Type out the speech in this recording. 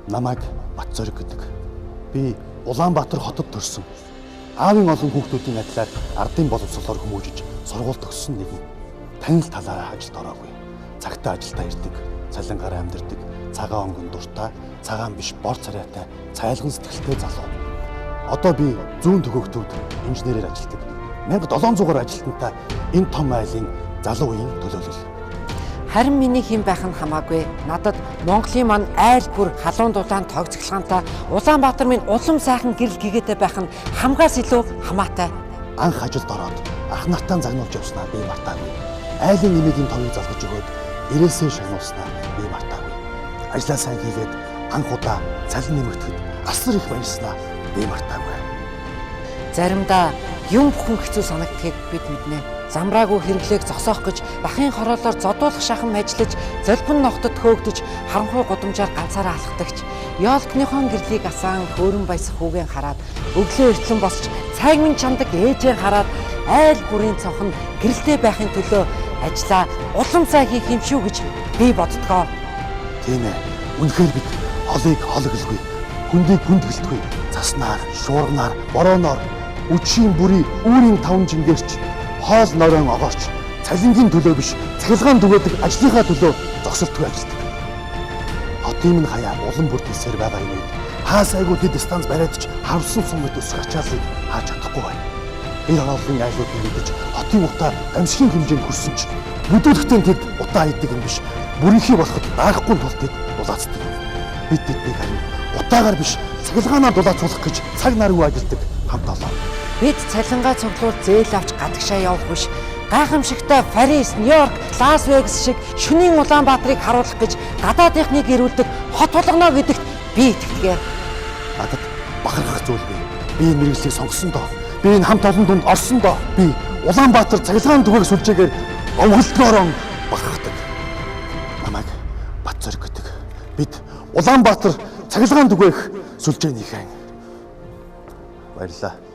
Намайг Батзориг гэдэг. Би Улаанбаатар хотод төрсөн. Аавын олон хүүхдүүдийн адилаар ардын боловсролоор хүмүүжиж сургууль төгссөн нэгэн. Тань л талаараа ажилд ороогүй. Цагтаа ажилдаа ирдэг, цалингаар амьдардаг, цагаан онгон дуртай, цагаан биш бор царайтай, цайлган сэтгэлтэй залуу. Одоо би зүүн төгөөгтүүд инженерээр ажилладаг. 1700-аар ажилтнтай энэ том айлын залуу үеийн төлөөлөл. Харин миний хэн байх нь хамаагүй. Надад Монголын мань айл бүр халуун дулаан тогцоглохантай Улаанбаатар минь улам сайхан гэрэл гэгээтэй байх нь хамгаас илүү хамаатай. Анх ажилд ороод ах нартаа загнуулж явснаа би мартаагүй. Айлын нэмэгийн товыг залгаж өгөөд ирээсээ шагнуулснаа би мартаагүй. Ажлаа сайн хийгээд анх удаа цалин нэмэгдэхэд асар их баярснаа би мартаагүй. Заримдаа юм бүхэн хэцүү санагдахыг бид мэднэ. Замраагүй хэрэглээг зогсоох гэж бахын хороолоор зодуулах шахам ажиллаж, золбон ногтод хөөгдөж, харанхуй гудамжаар ганцаараа алхдагч. Ёолкныхон гэрлийг асаан хөөрөн баясах хүүгэн хараад, өглөө эртлэн босч цайг минь чамдаг ээжээ хараад, айл бүрийн цонхон гэрэлтэй байхын төлөө ажиллаа улам цай хийх юм шүү гэж би боддгоо. Тийм ээ. Үнэхээр бид холыг хологлгүй, хүндийг хүндгэлтгүй, заснаар, шуурганаар, борооноор, үчийн бүрий үүрийн таван жингэрч, хоол норойн огоорч, цалингийн төлөө биш, цахилгаан түгээдэг ажлынхаа төлөө зогсолтгүй ажилладаг. Хотын минь хаяа улам бүр дэсээр байгаа юм. Хаасайгүй дэд станц бариадч хавсан сумд өсөх ачааллыг хааж чадахгүй байна. Энэ хооллын айлуудыг мэдэж хотын утаа амьсгийн хэмжээнд хүрсэн ч бүдүүлэхтэн тэд утаа иддэг юм биш. Бүрийнхий болоход даахгүй тул тэд дулаацдаг. Бид тэднийг харин утаагаар биш, цахилгаанаар дулаацуулах гэж цаг наргүй ажилладаг хамт олон. Бид цалингаа цуглуул зээл авч гадагшаа явах биш. Гайхамшигтай Парис, Нью-Йорк, Лас Вегас шиг шөнийн Улаанбаатарыг харуулах гэж гадаадынхныг ирүүлдэг хот болгоно гэдэгт би итгэдэг. Надад бахархах зүйл бий. Би энэ мэргэжлийг сонгосон доо. Би энэ хамт олон дунд орсон доо. Би Улаанбаатар цахилгаан түгээх сүлжээгээр овгөлтноороо бахархдаг. Намайг Батзориг гэдэг. Бид Улаанбаатар цахилгаан түгээх сүлжээнийхэн. Баярлалаа.